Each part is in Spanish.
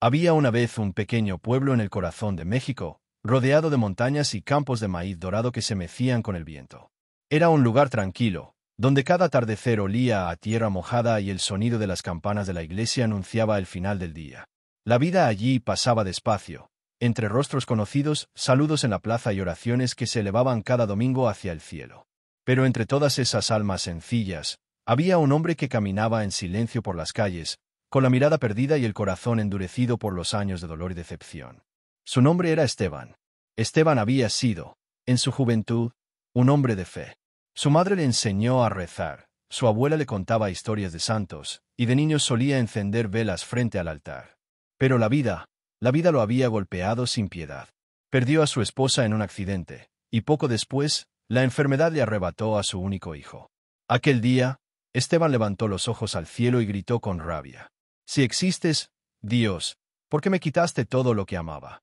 Había una vez un pequeño pueblo en el corazón de México, rodeado de montañas y campos de maíz dorado que se mecían con el viento. Era un lugar tranquilo, donde cada atardecer olía a tierra mojada y el sonido de las campanas de la iglesia anunciaba el final del día. La vida allí pasaba despacio, entre rostros conocidos, saludos en la plaza y oraciones que se elevaban cada domingo hacia el cielo. Pero entre todas esas almas sencillas, había un hombre que caminaba en silencio por las calles, con la mirada perdida y el corazón endurecido por los años de dolor y decepción. Su nombre era Esteban. Esteban había sido, en su juventud, un hombre de fe. Su madre le enseñó a rezar, su abuela le contaba historias de santos, y de niño solía encender velas frente al altar. Pero la vida lo había golpeado sin piedad. Perdió a su esposa en un accidente, y poco después, la enfermedad le arrebató a su único hijo. Aquel día, Esteban levantó los ojos al cielo y gritó con rabia: «Si existes, Dios, ¿por qué me quitaste todo lo que amaba?».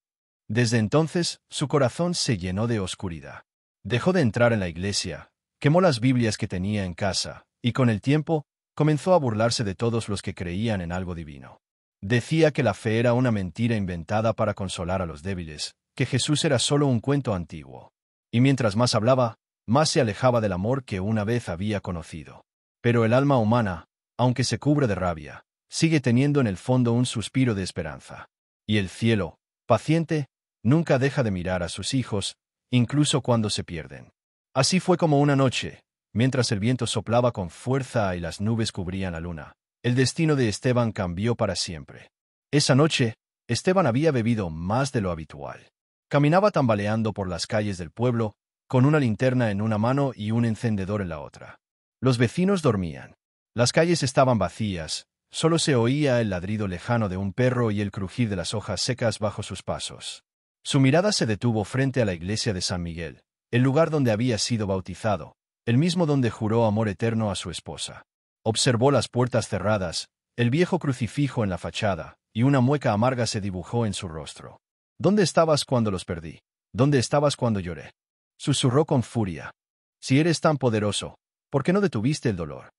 Desde entonces, su corazón se llenó de oscuridad. Dejó de entrar en la iglesia, quemó las Biblias que tenía en casa, y con el tiempo, comenzó a burlarse de todos los que creían en algo divino. Decía que la fe era una mentira inventada para consolar a los débiles, que Jesús era solo un cuento antiguo. Y mientras más hablaba, más se alejaba del amor que una vez había conocido. Pero el alma humana, aunque se cubre de rabia, sigue teniendo en el fondo un suspiro de esperanza. Y el cielo, paciente, nunca deja de mirar a sus hijos, incluso cuando se pierden. Así fue como una noche, mientras el viento soplaba con fuerza y las nubes cubrían la luna, el destino de Esteban cambió para siempre. Esa noche, Esteban había bebido más de lo habitual. Caminaba tambaleando por las calles del pueblo, con una linterna en una mano y un encendedor en la otra. Los vecinos dormían. Las calles estaban vacías, solo se oía el ladrido lejano de un perro y el crujir de las hojas secas bajo sus pasos. Su mirada se detuvo frente a la iglesia de San Miguel, el lugar donde había sido bautizado, el mismo donde juró amor eterno a su esposa. Observó las puertas cerradas, el viejo crucifijo en la fachada, y una mueca amarga se dibujó en su rostro. «¿Dónde estabas cuando los perdí? ¿Dónde estabas cuando lloré?», susurró con furia. «Si eres tan poderoso, ¿por qué no detuviste el dolor?».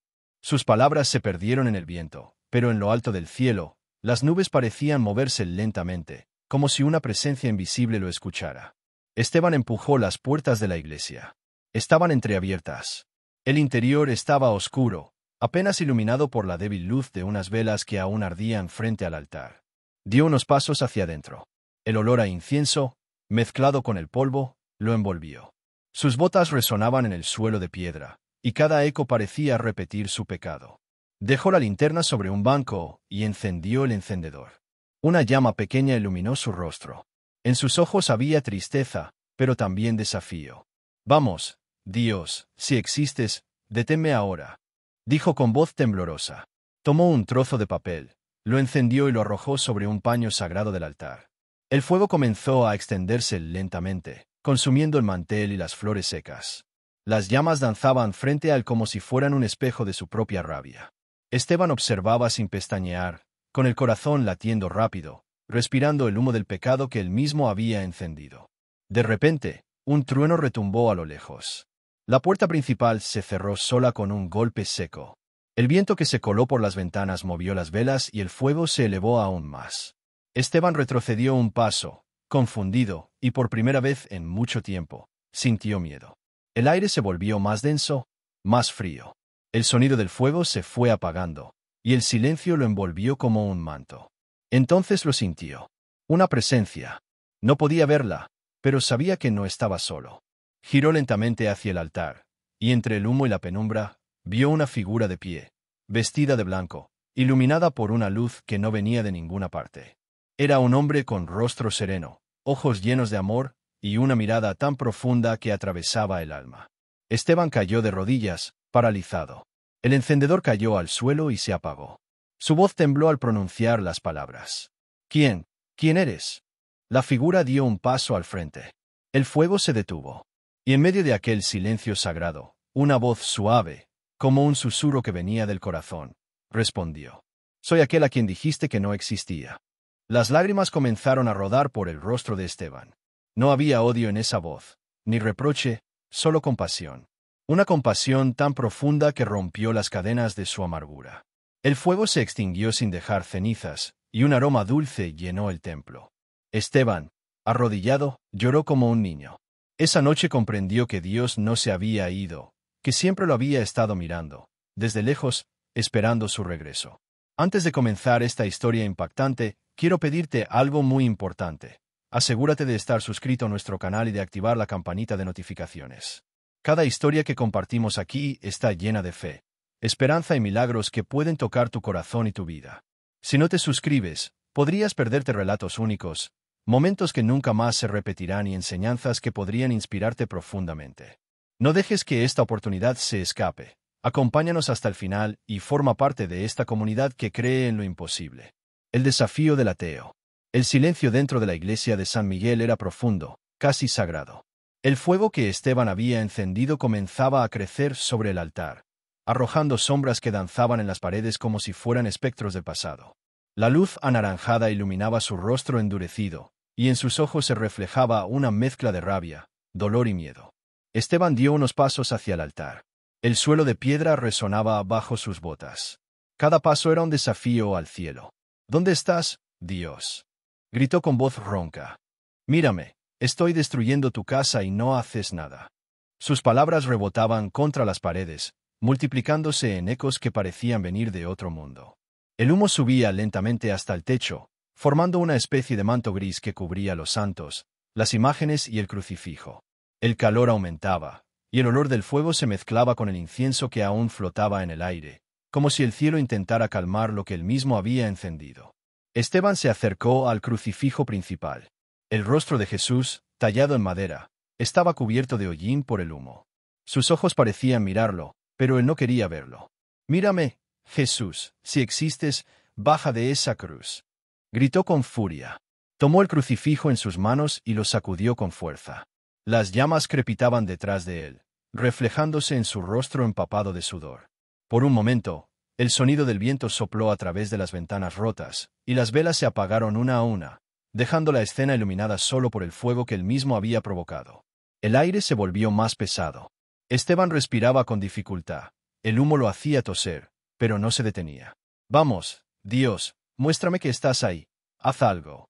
Sus palabras se perdieron en el viento, pero en lo alto del cielo, las nubes parecían moverse lentamente, como si una presencia invisible lo escuchara. Esteban empujó las puertas de la iglesia. Estaban entreabiertas. El interior estaba oscuro, apenas iluminado por la débil luz de unas velas que aún ardían frente al altar. Dio unos pasos hacia adentro. El olor a incienso, mezclado con el polvo, lo envolvió. Sus botas resonaban en el suelo de piedra, y cada eco parecía repetir su pecado. Dejó la linterna sobre un banco y encendió el encendedor. Una llama pequeña iluminó su rostro. En sus ojos había tristeza, pero también desafío. «Vamos, Dios, si existes, deténme ahora», dijo con voz temblorosa. Tomó un trozo de papel, lo encendió y lo arrojó sobre un paño sagrado del altar. El fuego comenzó a extenderse lentamente, consumiendo el mantel y las flores secas. Las llamas danzaban frente a él como si fueran un espejo de su propia rabia. Esteban observaba sin pestañear, con el corazón latiendo rápido, respirando el humo del pecado que él mismo había encendido. De repente, un trueno retumbó a lo lejos. La puerta principal se cerró sola con un golpe seco. El viento que se coló por las ventanas movió las velas y el fuego se elevó aún más. Esteban retrocedió un paso, confundido, y por primera vez en mucho tiempo, sintió miedo. El aire se volvió más denso, más frío. El sonido del fuego se fue apagando, y el silencio lo envolvió como un manto. Entonces lo sintió. Una presencia. No podía verla, pero sabía que no estaba solo. Giró lentamente hacia el altar, y entre el humo y la penumbra, vio una figura de pie, vestida de blanco, iluminada por una luz que no venía de ninguna parte. Era un hombre con rostro sereno, ojos llenos de amor, y una mirada tan profunda que atravesaba el alma. Esteban cayó de rodillas, paralizado. El encendedor cayó al suelo y se apagó. Su voz tembló al pronunciar las palabras. «¿Quién? ¿Quién eres?». La figura dio un paso al frente. El fuego se detuvo. Y en medio de aquel silencio sagrado, una voz suave, como un susurro que venía del corazón, respondió: «Soy aquel a quien dijiste que no existía». Las lágrimas comenzaron a rodar por el rostro de Esteban. No había odio en esa voz, ni reproche, solo compasión. Una compasión tan profunda que rompió las cadenas de su amargura. El fuego se extinguió sin dejar cenizas, y un aroma dulce llenó el templo. Esteban, arrodillado, lloró como un niño. Esa noche comprendió que Dios no se había ido, que siempre lo había estado mirando, desde lejos, esperando su regreso. Antes de comenzar esta historia impactante, quiero pedirte algo muy importante. Asegúrate de estar suscrito a nuestro canal y de activar la campanita de notificaciones. Cada historia que compartimos aquí está llena de fe, esperanza y milagros que pueden tocar tu corazón y tu vida. Si no te suscribes, podrías perderte relatos únicos, momentos que nunca más se repetirán y enseñanzas que podrían inspirarte profundamente. No dejes que esta oportunidad se escape. Acompáñanos hasta el final y forma parte de esta comunidad que cree en lo imposible. El desafío del ateo. El silencio dentro de la iglesia de San Miguel era profundo, casi sagrado. El fuego que Esteban había encendido comenzaba a crecer sobre el altar, arrojando sombras que danzaban en las paredes como si fueran espectros del pasado. La luz anaranjada iluminaba su rostro endurecido, y en sus ojos se reflejaba una mezcla de rabia, dolor y miedo. Esteban dio unos pasos hacia el altar. El suelo de piedra resonaba bajo sus botas. Cada paso era un desafío al cielo. ¿Dónde estás, Dios?, gritó con voz ronca. Mírame, estoy destruyendo tu casa y no haces nada. Sus palabras rebotaban contra las paredes, multiplicándose en ecos que parecían venir de otro mundo. El humo subía lentamente hasta el techo, formando una especie de manto gris que cubría los santos, las imágenes y el crucifijo. El calor aumentaba, y el olor del fuego se mezclaba con el incienso que aún flotaba en el aire, como si el cielo intentara calmar lo que él mismo había encendido. Esteban se acercó al crucifijo principal. El rostro de Jesús, tallado en madera, estaba cubierto de hollín por el humo. Sus ojos parecían mirarlo, pero él no quería verlo. «Mírame, Jesús, si existes, baja de esa cruz», gritó con furia. Tomó el crucifijo en sus manos y lo sacudió con fuerza. Las llamas crepitaban detrás de él, reflejándose en su rostro empapado de sudor. Por un momento, el sonido del viento sopló a través de las ventanas rotas, y las velas se apagaron una a una, dejando la escena iluminada solo por el fuego que él mismo había provocado. El aire se volvió más pesado. Esteban respiraba con dificultad. El humo lo hacía toser, pero no se detenía. «Vamos, Dios, muéstrame que estás ahí. Haz algo»,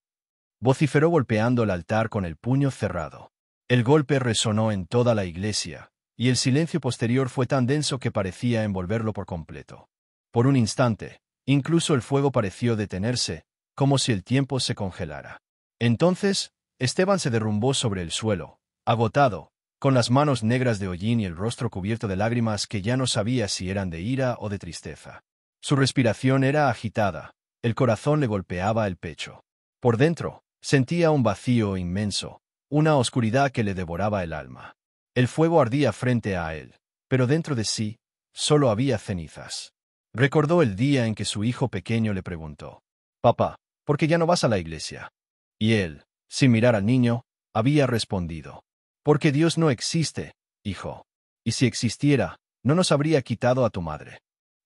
vociferó golpeando el altar con el puño cerrado. El golpe resonó en toda la iglesia, y el silencio posterior fue tan denso que parecía envolverlo por completo. Por un instante, incluso el fuego pareció detenerse, como si el tiempo se congelara. Entonces, Esteban se derrumbó sobre el suelo, agotado, con las manos negras de hollín y el rostro cubierto de lágrimas que ya no sabía si eran de ira o de tristeza. Su respiración era agitada, el corazón le golpeaba el pecho. Por dentro, sentía un vacío inmenso, una oscuridad que le devoraba el alma. El fuego ardía frente a él, pero dentro de sí, solo había cenizas. Recordó el día en que su hijo pequeño le preguntó: «Papá, ¿por qué ya no vas a la iglesia?». Y él, sin mirar al niño, había respondido: «Porque Dios no existe, hijo. Y si existiera, no nos habría quitado a tu madre».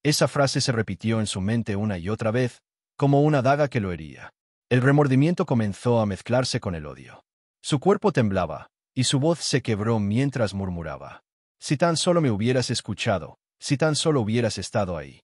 Esa frase se repitió en su mente una y otra vez, como una daga que lo hería. El remordimiento comenzó a mezclarse con el odio. Su cuerpo temblaba, y su voz se quebró mientras murmuraba: «Si tan solo me hubieras escuchado, si tan solo hubieras estado ahí».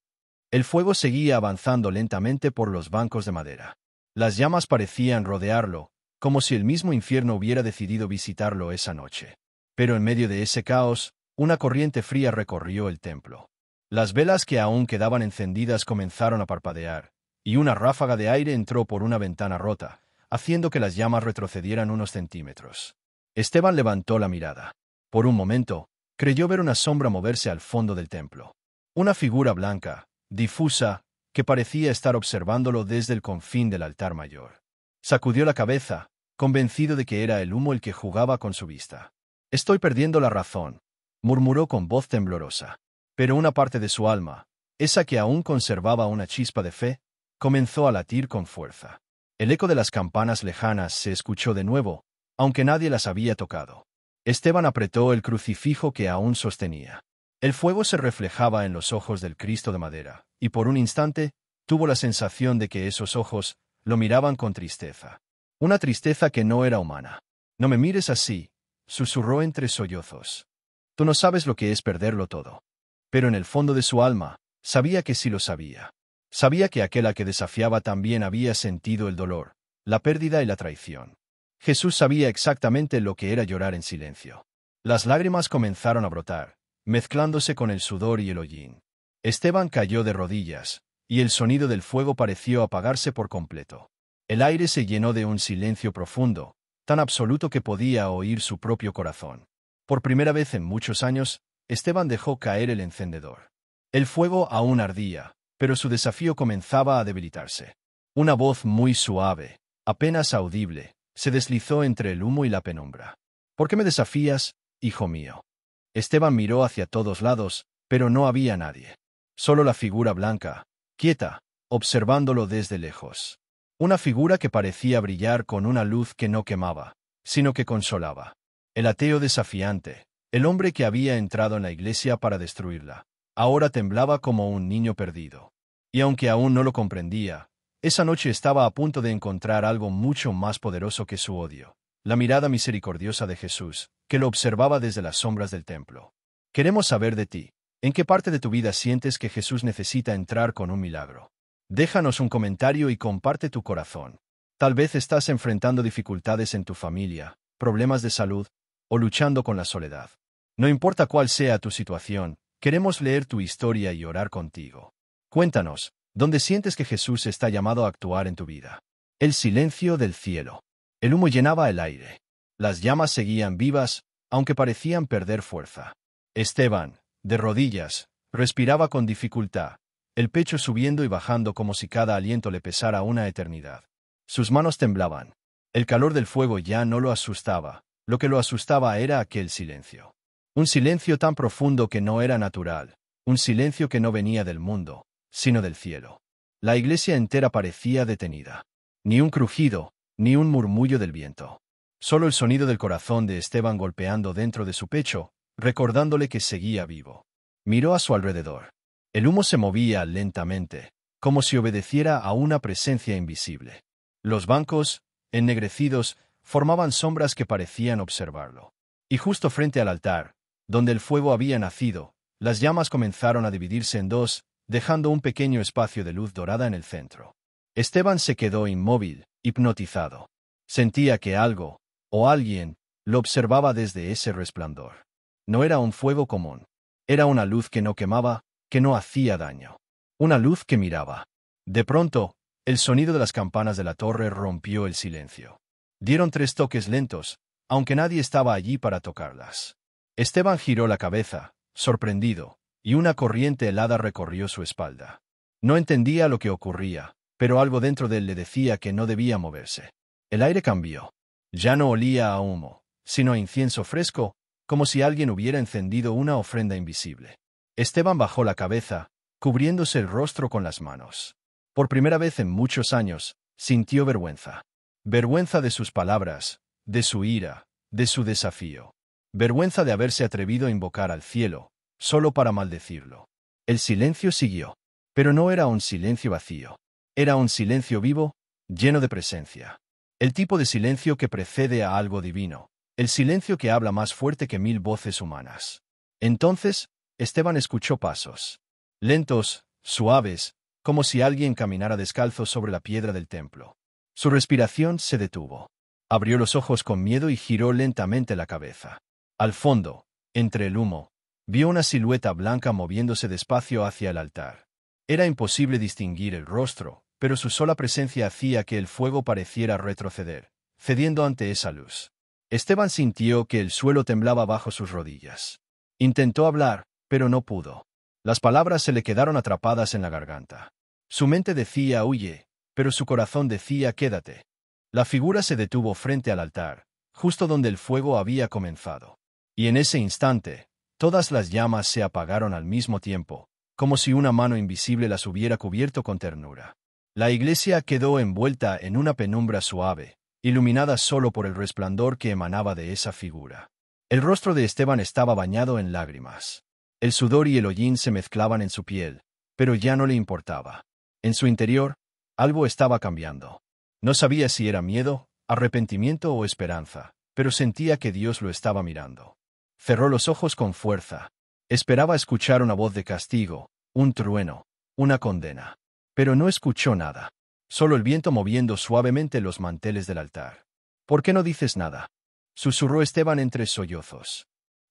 El fuego seguía avanzando lentamente por los bancos de madera. Las llamas parecían rodearlo, como si el mismo infierno hubiera decidido visitarlo esa noche. Pero en medio de ese caos, una corriente fría recorrió el templo. Las velas que aún quedaban encendidas comenzaron a parpadear, y una ráfaga de aire entró por una ventana rota, haciendo que las llamas retrocedieran unos centímetros. Esteban levantó la mirada. Por un momento, creyó ver una sombra moverse al fondo del templo. Una figura blanca, difusa, que parecía estar observándolo desde el confín del altar mayor. Sacudió la cabeza, convencido de que era el humo el que jugaba con su vista. «Estoy perdiendo la razón», murmuró con voz temblorosa. Pero una parte de su alma, esa que aún conservaba una chispa de fe, comenzó a latir con fuerza. El eco de las campanas lejanas se escuchó de nuevo, aunque nadie las había tocado. Esteban apretó el crucifijo que aún sostenía. El fuego se reflejaba en los ojos del Cristo de madera, y por un instante, tuvo la sensación de que esos ojos lo miraban con tristeza. Una tristeza que no era humana. «No me mires así», susurró entre sollozos. «Tú no sabes lo que es perderlo todo». Pero en el fondo de su alma, sabía que sí lo sabía. Sabía que aquel a que desafiaba también había sentido el dolor, la pérdida y la traición. Jesús sabía exactamente lo que era llorar en silencio. Las lágrimas comenzaron a brotar, mezclándose con el sudor y el hollín. Esteban cayó de rodillas, y el sonido del fuego pareció apagarse por completo. El aire se llenó de un silencio profundo, tan absoluto que podía oír su propio corazón. Por primera vez en muchos años, Esteban dejó caer el encendedor. El fuego aún ardía, pero su desafío comenzaba a debilitarse. Una voz muy suave, apenas audible, se deslizó entre el humo y la penumbra. ¿Por qué me desafías, hijo mío? Esteban miró hacia todos lados, pero no había nadie. Solo la figura blanca, quieta, observándolo desde lejos. Una figura que parecía brillar con una luz que no quemaba, sino que consolaba. El ateo desafiante, el hombre que había entrado en la iglesia para destruirla, ahora temblaba como un niño perdido. Y aunque aún no lo comprendía, esa noche estaba a punto de encontrar algo mucho más poderoso que su odio, la mirada misericordiosa de Jesús, que lo observaba desde las sombras del templo. Queremos saber de ti, ¿en qué parte de tu vida sientes que Jesús necesita entrar con un milagro? Déjanos un comentario y comparte tu corazón. Tal vez estás enfrentando dificultades en tu familia, problemas de salud, o luchando con la soledad. No importa cuál sea tu situación, queremos leer tu historia y orar contigo. Cuéntanos, ¿dónde sientes que Jesús está llamado a actuar en tu vida? El silencio del cielo. El humo llenaba el aire. Las llamas seguían vivas, aunque parecían perder fuerza. Esteban, de rodillas, respiraba con dificultad, el pecho subiendo y bajando como si cada aliento le pesara una eternidad. Sus manos temblaban. El calor del fuego ya no lo asustaba, lo que lo asustaba era aquel silencio. Un silencio tan profundo que no era natural, un silencio que no venía del mundo, sino del cielo. La iglesia entera parecía detenida. Ni un crujido, ni un murmullo del viento. Solo el sonido del corazón de Esteban golpeando dentro de su pecho, recordándole que seguía vivo. Miró a su alrededor. El humo se movía lentamente, como si obedeciera a una presencia invisible. Los bancos, ennegrecidos, formaban sombras que parecían observarlo. Y justo frente al altar, donde el fuego había nacido, las llamas comenzaron a dividirse en dos, dejando un pequeño espacio de luz dorada en el centro. Esteban se quedó inmóvil, hipnotizado. Sentía que algo, o alguien, lo observaba desde ese resplandor. No era un fuego común. Era una luz que no quemaba, que no hacía daño. Una luz que miraba. De pronto, el sonido de las campanas de la torre rompió el silencio. Dieron 3 toques lentos, aunque nadie estaba allí para tocarlas. Esteban giró la cabeza, sorprendido, y una corriente helada recorrió su espalda. No entendía lo que ocurría, pero algo dentro de él le decía que no debía moverse. El aire cambió. Ya no olía a humo, sino a incienso fresco, como si alguien hubiera encendido una ofrenda invisible. Esteban bajó la cabeza, cubriéndose el rostro con las manos. Por primera vez en muchos años, sintió vergüenza. Vergüenza de sus palabras, de su ira, de su desafío. Vergüenza de haberse atrevido a invocar al cielo, solo para maldecirlo. El silencio siguió. Pero no era un silencio vacío. Era un silencio vivo, lleno de presencia. El tipo de silencio que precede a algo divino. El silencio que habla más fuerte que 1000 voces humanas. Entonces, Esteban escuchó pasos. Lentos, suaves, como si alguien caminara descalzo sobre la piedra del templo. Su respiración se detuvo. Abrió los ojos con miedo y giró lentamente la cabeza. Al fondo, entre el humo, vio una silueta blanca moviéndose despacio hacia el altar. Era imposible distinguir el rostro, pero su sola presencia hacía que el fuego pareciera retroceder, cediendo ante esa luz. Esteban sintió que el suelo temblaba bajo sus rodillas. Intentó hablar, pero no pudo. Las palabras se le quedaron atrapadas en la garganta. Su mente decía huye, pero su corazón decía quédate. La figura se detuvo frente al altar, justo donde el fuego había comenzado. Y en ese instante, todas las llamas se apagaron al mismo tiempo, como si una mano invisible las hubiera cubierto con ternura. La iglesia quedó envuelta en una penumbra suave, iluminada solo por el resplandor que emanaba de esa figura. El rostro de Esteban estaba bañado en lágrimas. El sudor y el hollín se mezclaban en su piel, pero ya no le importaba. En su interior, algo estaba cambiando. No sabía si era miedo, arrepentimiento o esperanza, pero sentía que Dios lo estaba mirando. Cerró los ojos con fuerza. Esperaba escuchar una voz de castigo, un trueno, una condena. pero no escuchó nada. Solo el viento moviendo suavemente los manteles del altar. ¿Por qué no dices nada?, susurró Esteban entre sollozos.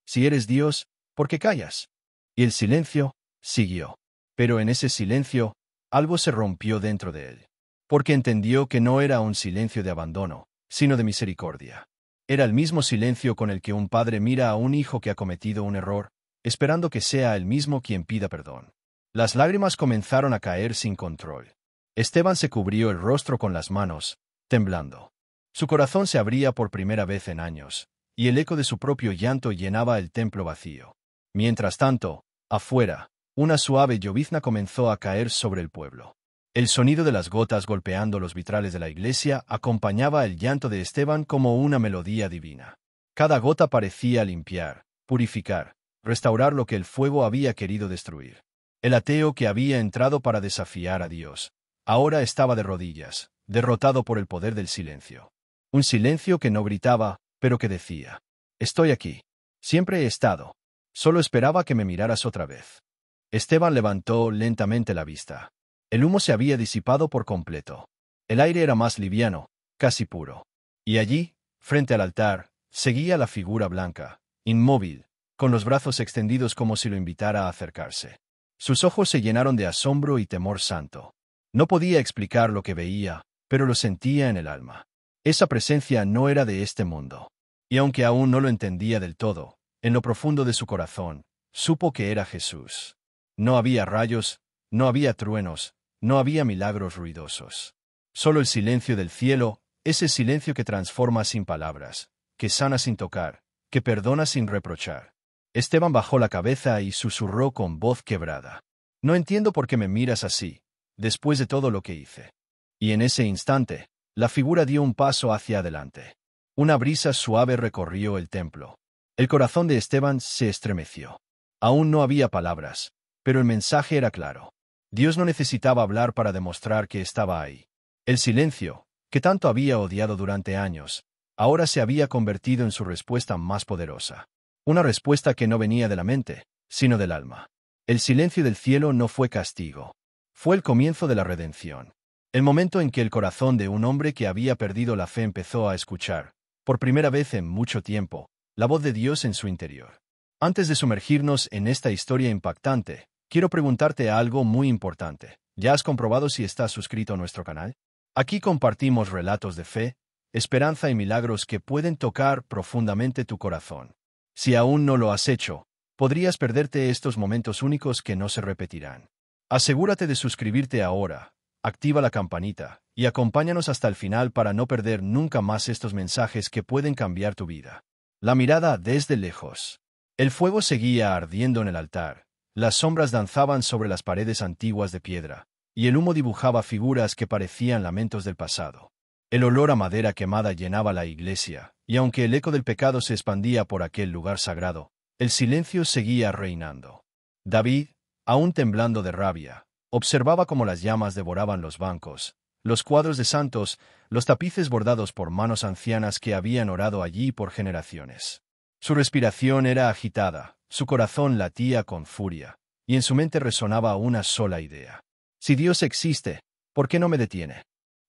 Si eres Dios, ¿por qué callas? Y el silencio siguió. Pero en ese silencio, algo se rompió dentro de él. Porque entendió que no era un silencio de abandono, sino de misericordia. Era el mismo silencio con el que un padre mira a un hijo que ha cometido un error, esperando que sea él mismo quien pida perdón. Las lágrimas comenzaron a caer sin control. Esteban se cubrió el rostro con las manos, temblando. Su corazón se abría por primera vez en años, y el eco de su propio llanto llenaba el templo vacío. Mientras tanto, afuera, una suave llovizna comenzó a caer sobre el pueblo. El sonido de las gotas golpeando los vitrales de la iglesia acompañaba el llanto de Esteban como una melodía divina. Cada gota parecía limpiar, purificar, restaurar lo que el fuego había querido destruir. El ateo que había entrado para desafiar a Dios, ahora estaba de rodillas, derrotado por el poder del silencio. Un silencio que no gritaba, pero que decía: estoy aquí. Siempre he estado. Solo esperaba que me miraras otra vez. Esteban levantó lentamente la vista. El humo se había disipado por completo. El aire era más liviano, casi puro. Y allí, frente al altar, seguía la figura blanca, inmóvil, con los brazos extendidos como si lo invitara a acercarse. Sus ojos se llenaron de asombro y temor santo. No podía explicar lo que veía, pero lo sentía en el alma. Esa presencia no era de este mundo. Y aunque aún no lo entendía del todo, en lo profundo de su corazón, supo que era Jesús. No había rayos, no había truenos, no había milagros ruidosos. Solo el silencio del cielo, ese silencio que transforma sin palabras, que sana sin tocar, que perdona sin reprochar. Esteban bajó la cabeza y susurró con voz quebrada: no entiendo por qué me miras así, después de todo lo que hice. Y en ese instante, la figura dio un paso hacia adelante. Una brisa suave recorrió el templo. El corazón de Esteban se estremeció. Aún no había palabras, pero el mensaje era claro. Dios no necesitaba hablar para demostrar que estaba ahí. El silencio, que tanto había odiado durante años, ahora se había convertido en su respuesta más poderosa. Una respuesta que no venía de la mente, sino del alma. El silencio del cielo no fue castigo. Fue el comienzo de la redención. El momento en que el corazón de un hombre que había perdido la fe empezó a escuchar, por primera vez en mucho tiempo, la voz de Dios en su interior. Antes de sumergirnos en esta historia impactante, quiero preguntarte algo muy importante. ¿Ya has comprobado si estás suscrito a nuestro canal? Aquí compartimos relatos de fe, esperanza y milagros que pueden tocar profundamente tu corazón. Si aún no lo has hecho, podrías perderte estos momentos únicos que no se repetirán. Asegúrate de suscribirte ahora, activa la campanita, y acompáñanos hasta el final para no perder nunca más estos mensajes que pueden cambiar tu vida. La mirada desde lejos. El fuego seguía ardiendo en el altar, las sombras danzaban sobre las paredes antiguas de piedra, y el humo dibujaba figuras que parecían lamentos del pasado. El olor a madera quemada llenaba la iglesia, y aunque el eco del pecado se expandía por aquel lugar sagrado, el silencio seguía reinando. David, aún temblando de rabia, observaba cómo las llamas devoraban los bancos, los cuadros de santos, los tapices bordados por manos ancianas que habían orado allí por generaciones. Su respiración era agitada, su corazón latía con furia, y en su mente resonaba una sola idea. Si Dios existe, ¿por qué no me detiene?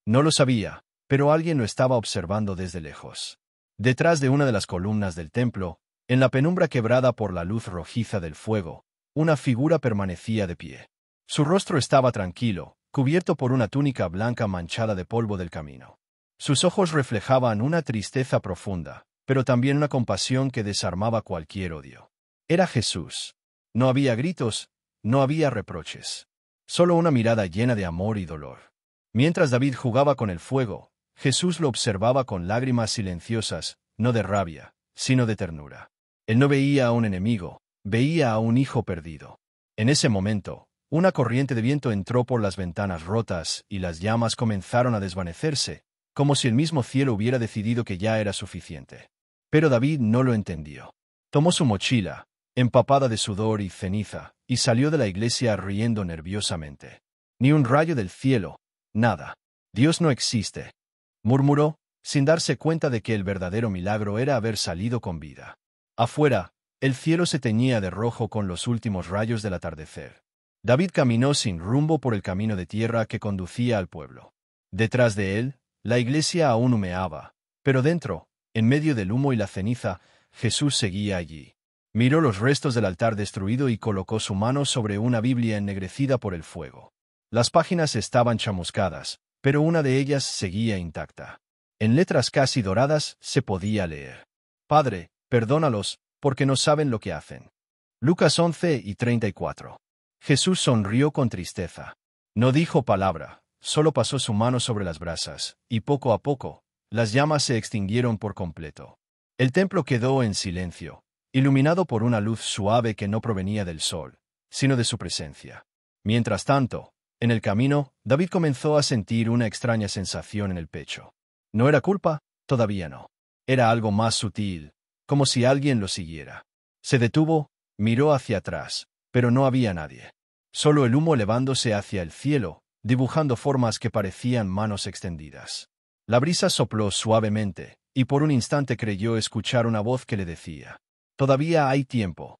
No lo sabía, pero alguien lo estaba observando desde lejos. Detrás de una de las columnas del templo, en la penumbra quebrada por la luz rojiza del fuego, una figura permanecía de pie. Su rostro estaba tranquilo, cubierto por una túnica blanca manchada de polvo del camino. Sus ojos reflejaban una tristeza profunda, pero también una compasión que desarmaba cualquier odio. Era Jesús. No había gritos, no había reproches. Solo una mirada llena de amor y dolor. Mientras David jugaba con el fuego, Jesús lo observaba con lágrimas silenciosas, no de rabia, sino de ternura. Él no veía a un enemigo, veía a un hijo perdido. En ese momento, una corriente de viento entró por las ventanas rotas y las llamas comenzaron a desvanecerse, como si el mismo cielo hubiera decidido que ya era suficiente. Pero David no lo entendió. Tomó su mochila, empapada de sudor y ceniza, y salió de la iglesia riendo nerviosamente. Ni un rayo del cielo, nada. Dios no existe, murmuró, sin darse cuenta de que el verdadero milagro era haber salido con vida. Afuera, el cielo se teñía de rojo con los últimos rayos del atardecer. David caminó sin rumbo por el camino de tierra que conducía al pueblo. Detrás de él, la iglesia aún humeaba, pero dentro, en medio del humo y la ceniza, Jesús seguía allí. Miró los restos del altar destruido y colocó su mano sobre una Biblia ennegrecida por el fuego. Las páginas estaban chamuscadas, pero una de ellas seguía intacta. En letras casi doradas se podía leer: Padre, perdónalos, porque no saben lo que hacen. Lucas 11:34. Jesús sonrió con tristeza. No dijo palabra, solo pasó su mano sobre las brasas, y poco a poco, las llamas se extinguieron por completo. El templo quedó en silencio, iluminado por una luz suave que no provenía del sol, sino de su presencia. Mientras tanto, en el camino, David comenzó a sentir una extraña sensación en el pecho. ¿No era culpa? Todavía no. Era algo más sutil, como si alguien lo siguiera. Se detuvo, miró hacia atrás, pero no había nadie. Solo el humo elevándose hacia el cielo, dibujando formas que parecían manos extendidas. La brisa sopló suavemente, y por un instante creyó escuchar una voz que le decía: «Todavía hay tiempo».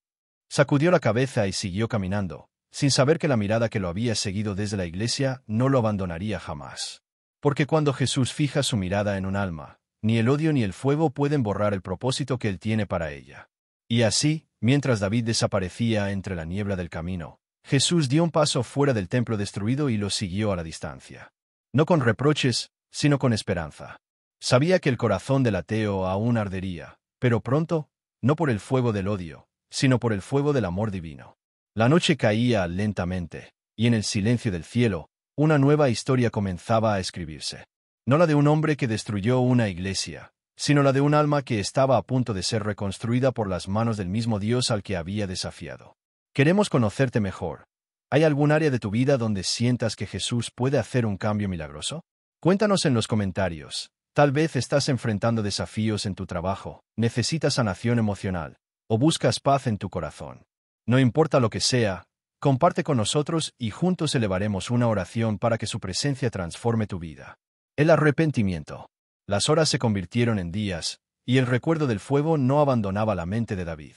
Sacudió la cabeza y siguió caminando, sin saber que la mirada que lo había seguido desde la iglesia no lo abandonaría jamás. Porque cuando Jesús fija su mirada en un alma, ni el odio ni el fuego pueden borrar el propósito que Él tiene para ella. Y así, mientras David desaparecía entre la niebla del camino, Jesús dio un paso fuera del templo destruido y lo siguió a la distancia. No con reproches, sino con esperanza. Sabía que el corazón del ateo aún ardería, pero pronto, no por el fuego del odio, sino por el fuego del amor divino. La noche caía lentamente, y en el silencio del cielo, una nueva historia comenzaba a escribirse. No la de un hombre que destruyó una iglesia, sino la de un alma que estaba a punto de ser reconstruida por las manos del mismo Dios al que había desafiado. Queremos conocerte mejor. ¿Hay algún área de tu vida donde sientas que Jesús puede hacer un cambio milagroso? Cuéntanos en los comentarios. Tal vez estás enfrentando desafíos en tu trabajo, necesitas sanación emocional, o buscas paz en tu corazón. No importa lo que sea, comparte con nosotros y juntos elevaremos una oración para que su presencia transforme tu vida. El arrepentimiento. Las horas se convirtieron en días, y el recuerdo del fuego no abandonaba la mente de David.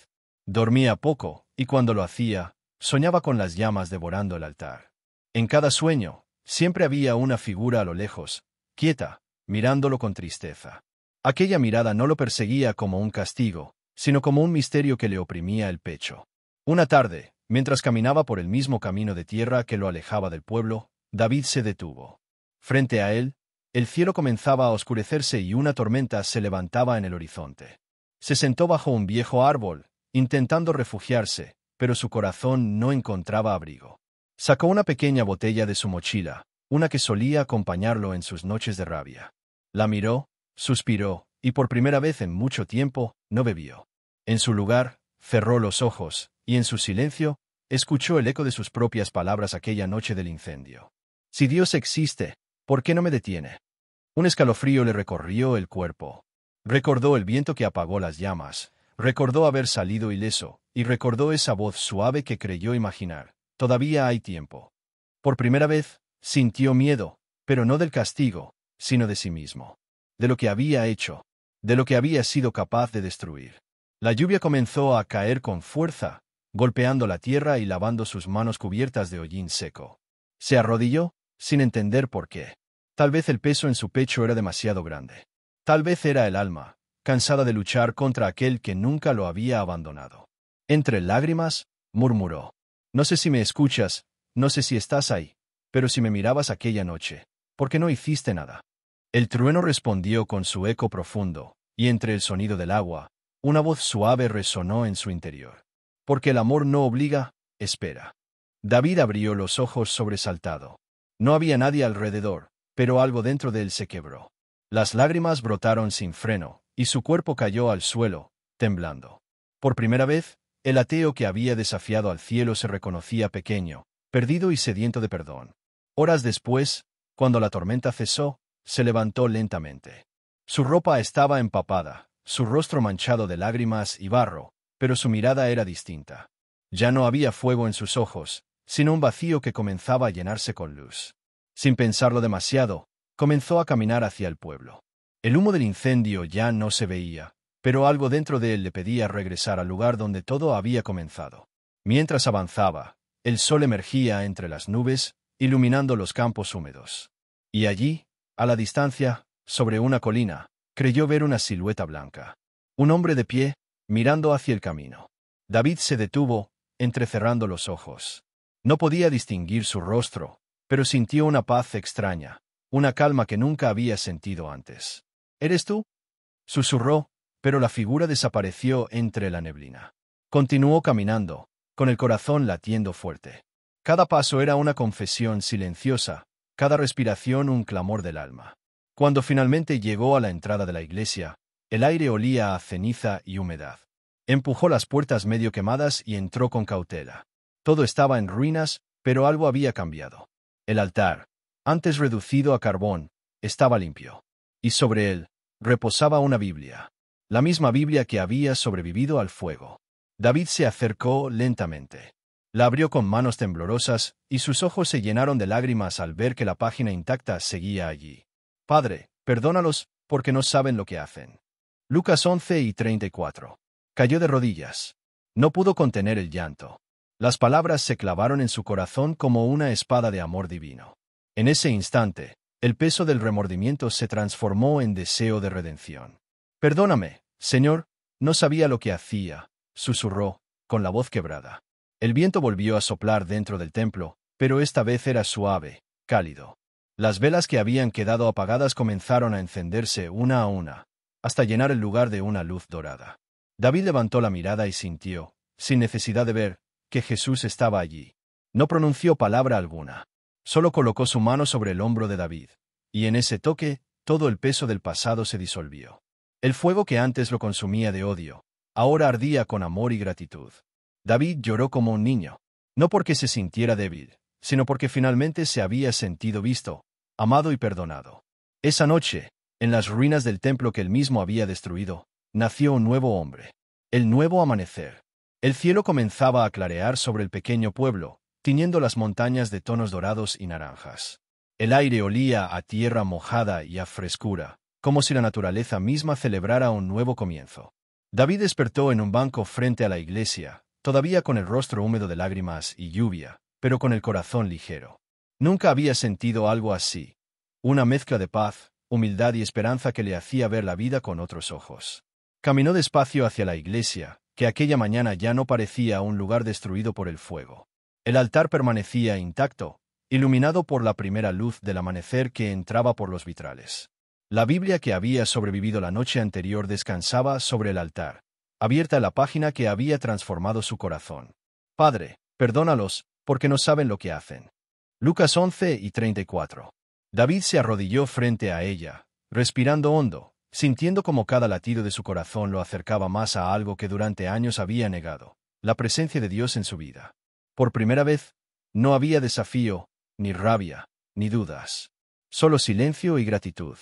Dormía poco, y cuando lo hacía, soñaba con las llamas devorando el altar. En cada sueño, siempre había una figura a lo lejos, quieta, mirándolo con tristeza. Aquella mirada no lo perseguía como un castigo, sino como un misterio que le oprimía el pecho. Una tarde, mientras caminaba por el mismo camino de tierra que lo alejaba del pueblo, David se detuvo. Frente a él, el cielo comenzaba a oscurecerse y una tormenta se levantaba en el horizonte. Se sentó bajo un viejo árbol, intentando refugiarse, pero su corazón no encontraba abrigo. Sacó una pequeña botella de su mochila, una que solía acompañarlo en sus noches de rabia. La miró, suspiró, y por primera vez en mucho tiempo, no bebió. En su lugar, cerró los ojos, y en su silencio, escuchó el eco de sus propias palabras aquella noche del incendio. Si Dios existe, ¿por qué no me detiene? Un escalofrío le recorrió el cuerpo. Recordó el viento que apagó las llamas, recordó haber salido ileso, y recordó esa voz suave que creyó imaginar: todavía hay tiempo. Por primera vez, sintió miedo, pero no del castigo, sino de sí mismo. De lo que había hecho, de lo que había sido capaz de destruir. La lluvia comenzó a caer con fuerza, golpeando la tierra y lavando sus manos cubiertas de hollín seco. Se arrodilló, sin entender por qué. Tal vez el peso en su pecho era demasiado grande. Tal vez era el alma, cansada de luchar contra aquel que nunca lo había abandonado. Entre lágrimas, murmuró: «No sé si me escuchas, no sé si estás ahí, pero si me mirabas aquella noche, ¿por qué no hiciste nada?». El trueno respondió con su eco profundo, y entre el sonido del agua, una voz suave resonó en su interior: «Porque el amor no obliga, espera». David abrió los ojos sobresaltado. No había nadie alrededor, pero algo dentro de él se quebró. Las lágrimas brotaron sin freno, y su cuerpo cayó al suelo, temblando. Por primera vez, el ateo que había desafiado al cielo se reconocía pequeño, perdido y sediento de perdón. Horas después, cuando la tormenta cesó, se levantó lentamente. Su ropa estaba empapada, su rostro manchado de lágrimas y barro, pero su mirada era distinta. Ya no había fuego en sus ojos, sino un vacío que comenzaba a llenarse con luz. Sin pensarlo demasiado, comenzó a caminar hacia el pueblo. El humo del incendio ya no se veía, pero algo dentro de él le pedía regresar al lugar donde todo había comenzado. Mientras avanzaba, El sol emergía entre las nubes, iluminando los campos húmedos. Y allí, a la distancia, sobre una colina, creyó ver una silueta blanca. Un hombre de pie, mirando hacia el camino. David se detuvo, entrecerrando los ojos. No podía distinguir su rostro, pero sintió una paz extraña, una calma que nunca había sentido antes. ¿Eres tú?, susurró, pero la figura desapareció entre la neblina. Continuó caminando, con el corazón latiendo fuerte. Cada paso era una confesión silenciosa, cada respiración un clamor del alma. Cuando finalmente llegó a la entrada de la iglesia, el aire olía a ceniza y humedad. Empujó las puertas medio quemadas y entró con cautela. Todo estaba en ruinas, pero algo había cambiado. El altar, antes reducido a carbón, estaba limpio. Y sobre él, reposaba una Biblia. La misma Biblia que había sobrevivido al fuego. David se acercó lentamente. La abrió con manos temblorosas, y sus ojos se llenaron de lágrimas al ver que la página intacta seguía allí. Padre, perdónalos, porque no saben lo que hacen. Lucas 11:34. Cayó de rodillas. No pudo contener el llanto. Las palabras se clavaron en su corazón como una espada de amor divino. En ese instante, el peso del remordimiento se transformó en deseo de redención. Perdóname, Señor, no sabía lo que hacía, susurró, con la voz quebrada. El viento volvió a soplar dentro del templo, pero esta vez era suave, cálido. Las velas que habían quedado apagadas comenzaron a encenderse una a una, hasta llenar el lugar de una luz dorada. David levantó la mirada y sintió, sin necesidad de ver, que Jesús estaba allí. No pronunció palabra alguna. Solo colocó su mano sobre el hombro de David, y en ese toque, todo el peso del pasado se disolvió. El fuego que antes lo consumía de odio, ahora ardía con amor y gratitud. David lloró como un niño, no porque se sintiera débil, sino porque finalmente se había sentido visto, amado y perdonado. Esa noche, en las ruinas del templo que él mismo había destruido, nació un nuevo hombre. El nuevo amanecer. El cielo comenzaba a clarear sobre el pequeño pueblo, tiñendo las montañas de tonos dorados y naranjas. El aire olía a tierra mojada y a frescura, como si la naturaleza misma celebrara un nuevo comienzo. David despertó en un banco frente a la iglesia, todavía con el rostro húmedo de lágrimas y lluvia, pero con el corazón ligero. Nunca había sentido algo así. Una mezcla de paz, humildad y esperanza que le hacía ver la vida con otros ojos. Caminó despacio hacia la iglesia, que aquella mañana ya no parecía un lugar destruido por el fuego. El altar permanecía intacto, iluminado por la primera luz del amanecer que entraba por los vitrales. La Biblia que había sobrevivido la noche anterior descansaba sobre el altar, abierta la página que había transformado su corazón. Padre, perdónalos, porque no saben lo que hacen. Lucas 11:34. David se arrodilló frente a ella, respirando hondo, sintiendo como cada latido de su corazón lo acercaba más a algo que durante años había negado, la presencia de Dios en su vida. Por primera vez, no había desafío, ni rabia, ni dudas. Solo silencio y gratitud.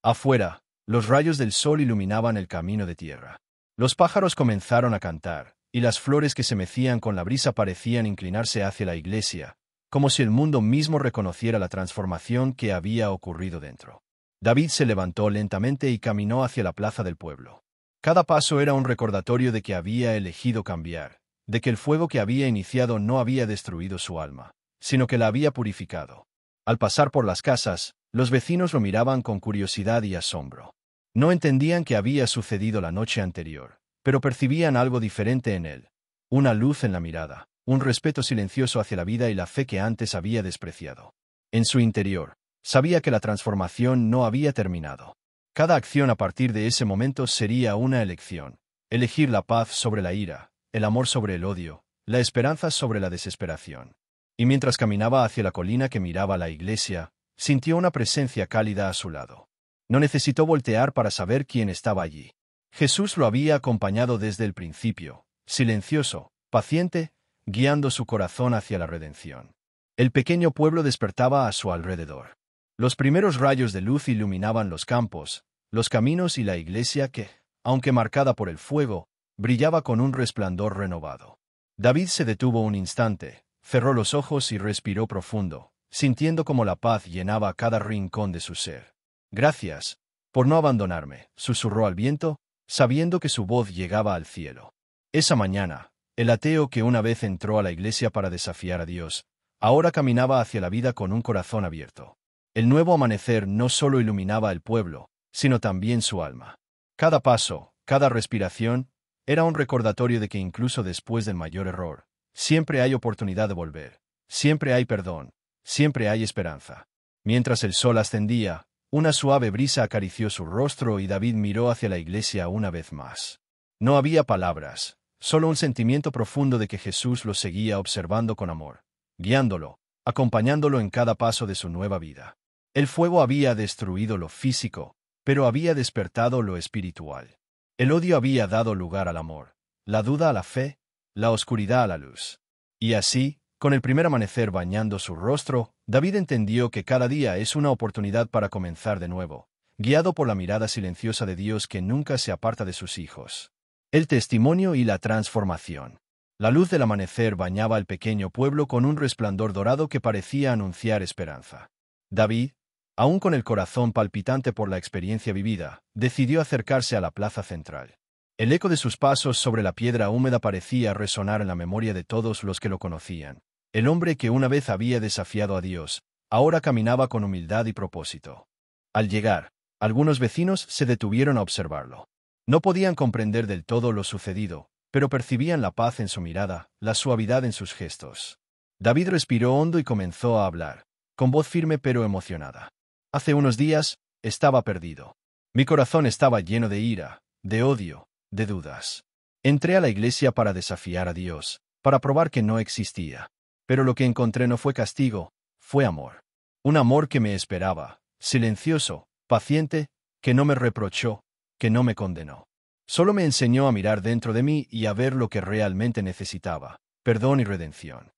Afuera, los rayos del sol iluminaban el camino de tierra. Los pájaros comenzaron a cantar, y las flores que se mecían con la brisa parecían inclinarse hacia la iglesia, como si el mundo mismo reconociera la transformación que había ocurrido dentro. David se levantó lentamente y caminó hacia la plaza del pueblo. Cada paso era un recordatorio de que había elegido cambiar, de que el fuego que había iniciado no había destruido su alma, sino que la había purificado. Al pasar por las casas, los vecinos lo miraban con curiosidad y asombro. No entendían qué había sucedido la noche anterior, pero percibían algo diferente en él. Una luz en la mirada, un respeto silencioso hacia la vida y la fe que antes había despreciado. En su interior, sabía que la transformación no había terminado. Cada acción a partir de ese momento sería una elección. Elegir la paz sobre la ira, el amor sobre el odio, la esperanza sobre la desesperación. Y mientras caminaba hacia la colina que miraba a la iglesia, sintió una presencia cálida a su lado. No necesitó voltear para saber quién estaba allí. Jesús lo había acompañado desde el principio, silencioso, paciente, guiando su corazón hacia la redención. El pequeño pueblo despertaba a su alrededor. Los primeros rayos de luz iluminaban los campos, los caminos y la iglesia que, aunque marcada por el fuego, brillaba con un resplandor renovado. David se detuvo un instante, cerró los ojos y respiró profundo, sintiendo como la paz llenaba cada rincón de su ser. Gracias, por no abandonarme, susurró al viento, sabiendo que su voz llegaba al cielo. Esa mañana, El ateo que una vez entró a la iglesia para desafiar a Dios, ahora caminaba hacia la vida con un corazón abierto. El nuevo amanecer no solo iluminaba el pueblo, sino también su alma. Cada paso, cada respiración, era un recordatorio de que incluso después del mayor error, siempre hay oportunidad de volver, siempre hay perdón, siempre hay esperanza. Mientras el sol ascendía, una suave brisa acarició su rostro y David miró hacia la iglesia una vez más. No había palabras, solo un sentimiento profundo de que Jesús lo seguía observando con amor, guiándolo, acompañándolo en cada paso de su nueva vida. El fuego había destruido lo físico, pero había despertado lo espiritual. El odio había dado lugar al amor, la duda a la fe, la oscuridad a la luz. Y así, con el primer amanecer bañando su rostro, David entendió que cada día es una oportunidad para comenzar de nuevo, guiado por la mirada silenciosa de Dios que nunca se aparta de sus hijos. El testimonio y la transformación. La luz del amanecer bañaba al pequeño pueblo con un resplandor dorado que parecía anunciar esperanza. David, aún con el corazón palpitante por la experiencia vivida, decidió acercarse a la plaza central. El eco de sus pasos sobre la piedra húmeda parecía resonar en la memoria de todos los que lo conocían. El hombre que una vez había desafiado a Dios, ahora caminaba con humildad y propósito. Al llegar, algunos vecinos se detuvieron a observarlo. No podían comprender del todo lo sucedido, pero percibían la paz en su mirada, la suavidad en sus gestos. David respiró hondo y comenzó a hablar, con voz firme pero emocionada. Hace unos días, estaba perdido. Mi corazón estaba lleno de ira, de odio, de dudas. Entré a la iglesia para desafiar a Dios, para probar que no existía. Pero lo que encontré no fue castigo, fue amor. Un amor que me esperaba, silencioso, paciente, que no me reprochó, que no me condenó. Solo me enseñó a mirar dentro de mí y a ver lo que realmente necesitaba, perdón y redención.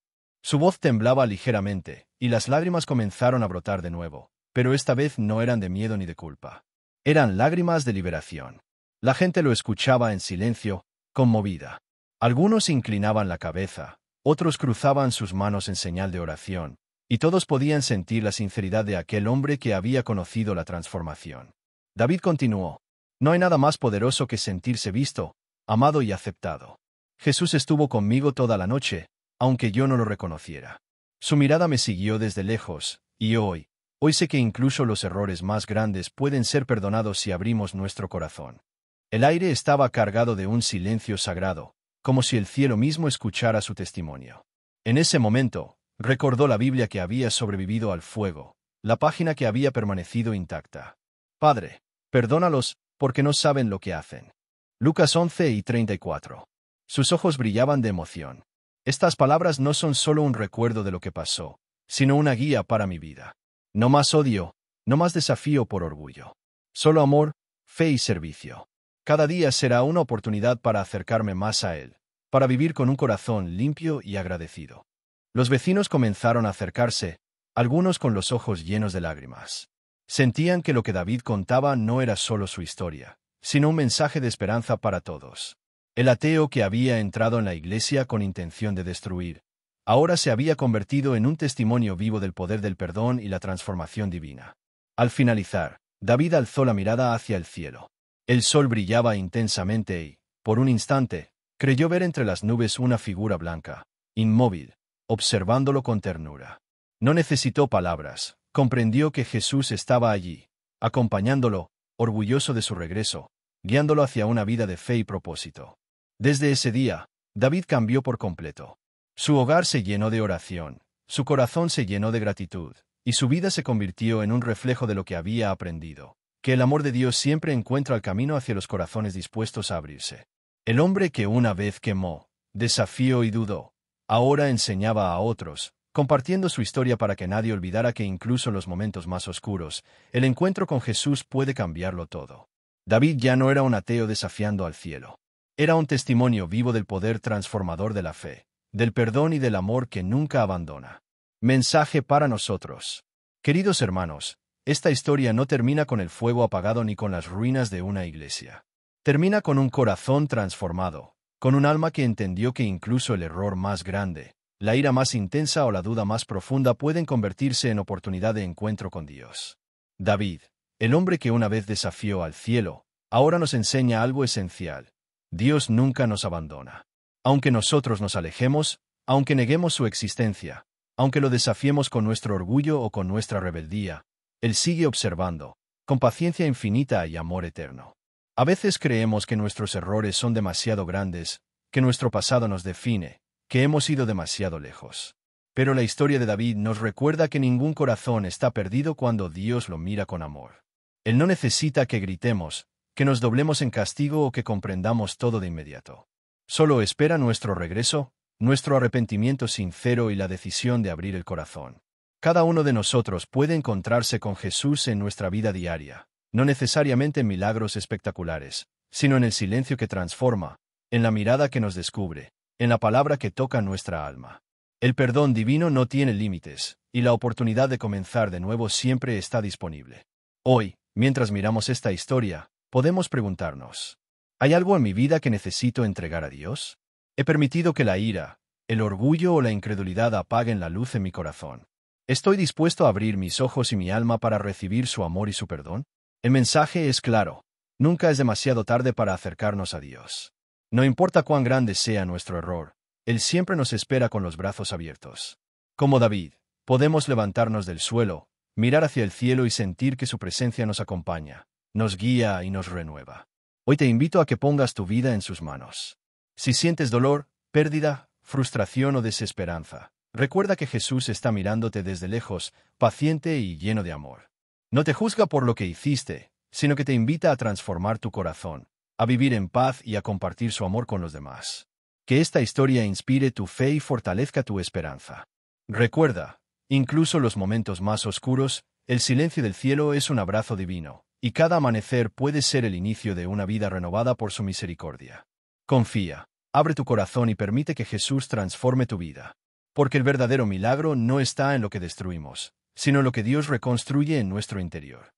Su voz temblaba ligeramente, y las lágrimas comenzaron a brotar de nuevo, pero esta vez no eran de miedo ni de culpa. Eran lágrimas de liberación. La gente lo escuchaba en silencio, conmovida. Algunos inclinaban la cabeza, otros cruzaban sus manos en señal de oración, y todos podían sentir la sinceridad de aquel hombre que había conocido la transformación. David continuó: no hay nada más poderoso que sentirse visto, amado y aceptado. Jesús estuvo conmigo toda la noche, aunque yo no lo reconociera. Su mirada me siguió desde lejos, y hoy sé que incluso los errores más grandes pueden ser perdonados si abrimos nuestro corazón. El aire estaba cargado de un silencio sagrado, como si el cielo mismo escuchara su testimonio. En ese momento, recordó la Biblia que había sobrevivido al fuego, la página que había permanecido intacta. Padre, perdónalos, porque no saben lo que hacen. Lucas 11:34. Sus ojos brillaban de emoción. Estas palabras no son solo un recuerdo de lo que pasó, sino una guía para mi vida. No más odio, no más desafío por orgullo. Solo amor, fe y servicio. Cada día será una oportunidad para acercarme más a Él, para vivir con un corazón limpio y agradecido. Los vecinos comenzaron a acercarse, algunos con los ojos llenos de lágrimas. Sentían que lo que David contaba no era solo su historia, sino un mensaje de esperanza para todos. El ateo que había entrado en la iglesia con intención de destruir, ahora se había convertido en un testimonio vivo del poder del perdón y la transformación divina. Al finalizar, David alzó la mirada hacia el cielo. El sol brillaba intensamente y, por un instante, creyó ver entre las nubes una figura blanca, inmóvil, observándolo con ternura. No necesitó palabras, comprendió que Jesús estaba allí, acompañándolo, orgulloso de su regreso, guiándolo hacia una vida de fe y propósito. Desde ese día, David cambió por completo. Su hogar se llenó de oración, su corazón se llenó de gratitud, y su vida se convirtió en un reflejo de lo que había aprendido, que el amor de Dios siempre encuentra el camino hacia los corazones dispuestos a abrirse. El hombre que una vez quemó, desafió y dudó, ahora enseñaba a otros, compartiendo su historia para que nadie olvidara que incluso en los momentos más oscuros, el encuentro con Jesús puede cambiarlo todo. David ya no era un ateo desafiando al cielo. Era un testimonio vivo del poder transformador de la fe, del perdón y del amor que nunca abandona. Mensaje para nosotros. Queridos hermanos, esta historia no termina con el fuego apagado ni con las ruinas de una iglesia. Termina con un corazón transformado, con un alma que entendió que incluso el error más grande, la ira más intensa o la duda más profunda pueden convertirse en oportunidad de encuentro con Dios. David, el hombre que una vez desafió al cielo, ahora nos enseña algo esencial: Dios nunca nos abandona. Aunque nosotros nos alejemos, aunque neguemos su existencia, aunque lo desafiemos con nuestro orgullo o con nuestra rebeldía, Él sigue observando, con paciencia infinita y amor eterno. A veces creemos que nuestros errores son demasiado grandes, que nuestro pasado nos define, que hemos ido demasiado lejos. Pero la historia de David nos recuerda que ningún corazón está perdido cuando Dios lo mira con amor. Él no necesita que gritemos, que nos doblemos en castigo o que comprendamos todo de inmediato. Solo espera nuestro regreso, nuestro arrepentimiento sincero y la decisión de abrir el corazón. Cada uno de nosotros puede encontrarse con Jesús en nuestra vida diaria, no necesariamente en milagros espectaculares, sino en el silencio que transforma, en la mirada que nos descubre, en la palabra que toca nuestra alma. El perdón divino no tiene límites, y la oportunidad de comenzar de nuevo siempre está disponible. Hoy, mientras miramos esta historia, podemos preguntarnos, ¿hay algo en mi vida que necesito entregar a Dios? ¿He permitido que la ira, el orgullo o la incredulidad apaguen la luz en mi corazón? ¿Estoy dispuesto a abrir mis ojos y mi alma para recibir su amor y su perdón? El mensaje es claro. Nunca es demasiado tarde para acercarnos a Dios. No importa cuán grande sea nuestro error, Él siempre nos espera con los brazos abiertos. Como David, podemos levantarnos del suelo, mirar hacia el cielo y sentir que su presencia nos acompaña, nos guía y nos renueva. Hoy te invito a que pongas tu vida en sus manos. Si sientes dolor, pérdida, frustración o desesperanza, recuerda que Jesús está mirándote desde lejos, paciente y lleno de amor. No te juzga por lo que hiciste, sino que te invita a transformar tu corazón, a vivir en paz y a compartir su amor con los demás. Que esta historia inspire tu fe y fortalezca tu esperanza. Recuerda, incluso los momentos más oscuros, el silencio del cielo es un abrazo divino, y cada amanecer puede ser el inicio de una vida renovada por su misericordia. Confía, abre tu corazón y permite que Jesús transforme tu vida. Porque el verdadero milagro no está en lo que destruimos, sino en lo que Dios reconstruye en nuestro interior.